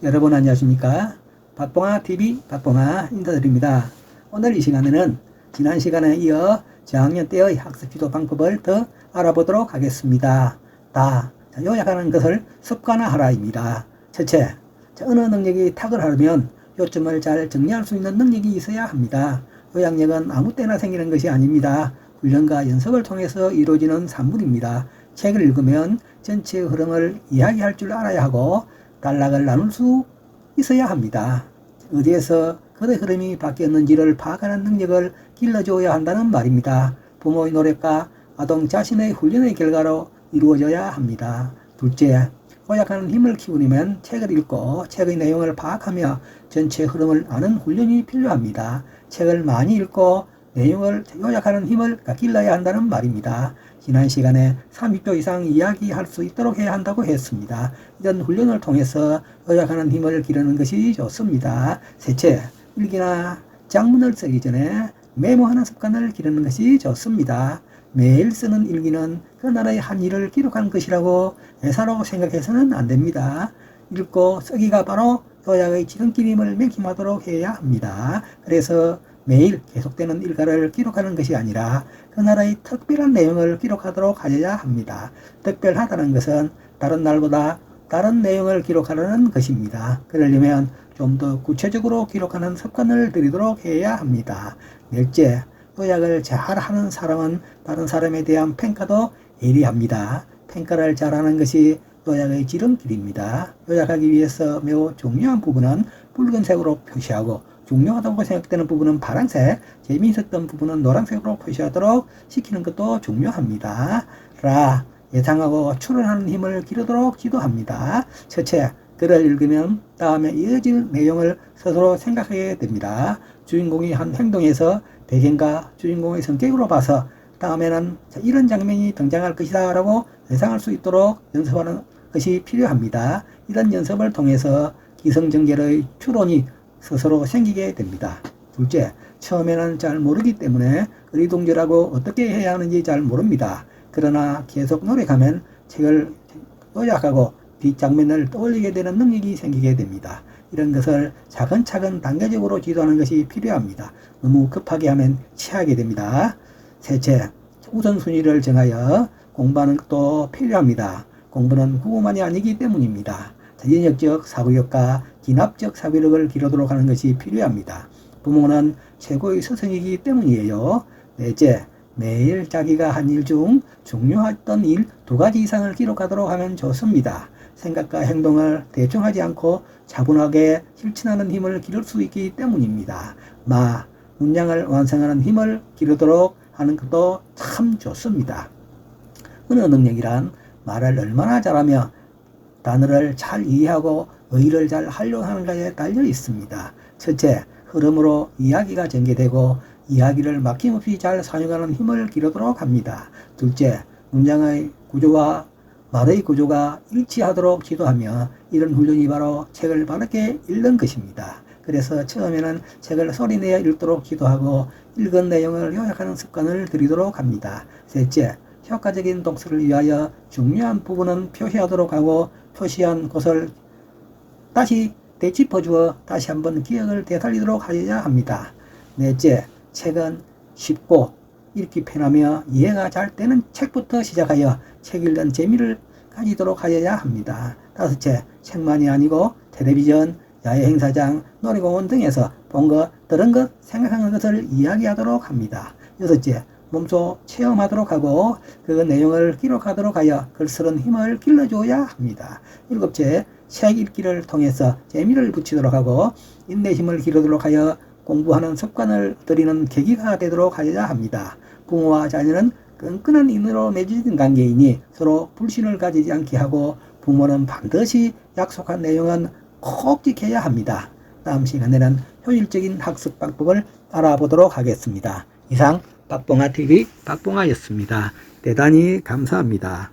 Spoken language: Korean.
여러분 안녕하십니까? 박봉아TV 박봉아 인사드립니다. 오늘 이 시간에는 지난 시간에 이어 저학년 때의 학습 지도 방법을 더 알아보도록 하겠습니다. 요약하는 것을 습관화하라입니다. 첫째, 어느 능력이 탁월하려면 요점을 잘 정리할 수 있는 능력이 있어야 합니다. 요약력은 아무 때나 생기는 것이 아닙니다. 훈련과 연습을 통해서 이루어지는 산물입니다. 책을 읽으면 전체의 흐름을 이야기할 줄 알아야 하고 단락을 나눌 수 있어야 합니다. 어디에서 그의 흐름이 바뀌었는지를 파악하는 능력을 길러줘야 한다는 말입니다. 부모의 노력과 아동 자신의 훈련의 결과로 이루어져야 합니다. 둘째, 요약하는 힘을 키우려면 책을 읽고 책의 내용을 파악하며 전체 흐름을 아는 훈련이 필요합니다. 책을 많이 읽고 내용을 요약하는 힘을 길러야 한다는 말입니다. 지난 시간에 30초 이상 이야기할 수 있도록 해야 한다고 했습니다. 이런 훈련을 통해서 요약하는 힘을 기르는 것이 좋습니다. 셋째, 일기나 장문을 쓰기 전에 메모하는 습관을 기르는 것이 좋습니다. 매일 쓰는 일기는 그날의 한 일을 기록한 것이라고 회사로 생각해서는 안 됩니다. 읽고 쓰기가 바로 요약의 지름길임을 명심하도록 해야 합니다. 그래서 매일 계속되는 일과를 기록하는 것이 아니라 그날의 특별한 내용을 기록하도록 하여야 합니다. 특별하다는 것은 다른 날보다 다른 내용을 기록하려는 것입니다. 그러려면 좀 더 구체적으로 기록하는 습관을 들이도록 해야 합니다. 넷째, 요약을 잘하는 사람은 다른 사람에 대한 평가도 예리합니다. 평가를 잘하는 것이 요약의 지름길입니다. 요약하기 위해서 매우 중요한 부분은 붉은색으로 표시하고 중요하다고 생각되는 부분은 파란색, 재미있었던 부분은 노란색으로 표시하도록 시키는 것도 중요합니다. 예상하고 추론하는 힘을 기르도록 지도합니다. 첫째, 글을 읽으면 다음에 이어질 내용을 스스로 생각하게 됩니다. 주인공이 한 행동에서 배경과 주인공의 성격으로 봐서 다음에는 이런 장면이 등장할 것이다 라고 예상할 수 있도록 연습하는 것이 필요합니다. 이런 연습을 통해서 기승전결의 추론이 스스로 생기게 됩니다. 둘째, 처음에는 잘 모르기 때문에 의리동절하고 어떻게 해야 하는지 잘 모릅니다. 그러나 계속 노력하면 책을 요약하고 뒷장면을 떠올리게 되는 능력이 생기게 됩니다. 이런 것을 차근차근 단계적으로 지도하는 것이 필요합니다. 너무 급하게 하면 취하게 됩니다. 셋째, 우선순위를 정하여 공부하는 것도 필요합니다. 공부는 국어만이 아니기 때문입니다. 인역적 사고력과 진압적 사고력을 기르도록 하는 것이 필요합니다. 부모는 최고의 스승이기 때문이에요. 넷째, 매일 자기가 한 일 중 중요했던 일 2가지 이상을 기록하도록 하면 좋습니다. 생각과 행동을 대충 하지 않고 차분하게 실천하는 힘을 기를 수 있기 때문입니다. 문장을 완성하는 힘을 기르도록 하는 것도 참 좋습니다. 언어 능력이란 말을 얼마나 잘하며 단어를 잘 이해하고 의의를 잘 활용하는가에 달려 있습니다. 첫째, 흐름으로 이야기가 전개되고 이야기를 막힘없이 잘 사용하는 힘을 기르도록 합니다. 둘째, 문장의 구조와 말의 구조가 일치하도록 지도하며 이런 훈련이 바로 책을 바르게 읽는 것입니다. 그래서 처음에는 책을 소리내어 읽도록 지도하고 읽은 내용을 요약하는 습관을 들이도록 합니다. 셋째, 효과적인 독서를 위하여 중요한 부분은 표시하도록 하고 표시한 곳을 다시 되짚어주어 다시 한번 기억을 되살리도록 하여야 합니다. 넷째, 책은 쉽고 읽기 편하며 이해가 잘 되는 책부터 시작하여 책 읽는 재미를 가지도록 하여야 합니다. 다섯째, 책만이 아니고 텔레비전, 야외 행사장, 놀이공원 등에서 본 것, 들은 것, 생각하는 것을 이야기하도록 합니다. 여섯째, 몸소 체험하도록 하고 그 내용을 기록하도록 하여 글 쓰는 힘을 길러줘야 합니다. 일곱째, 책 읽기를 통해서 재미를 붙이도록 하고 인내심을 기르도록 하여 공부하는 습관을 들이는 계기가 되도록 하여야 합니다. 부모와 자녀는 끈끈한 인연으로 맺어진 관계이니 서로 불신을 가지지 않게 하고 부모는 반드시 약속한 내용은 꼭 지켜야 합니다. 다음 시간에는 효율적인 학습 방법을 알아보도록 하겠습니다. 이상 박봉아TV 박봉아였습니다. 대단히 감사합니다.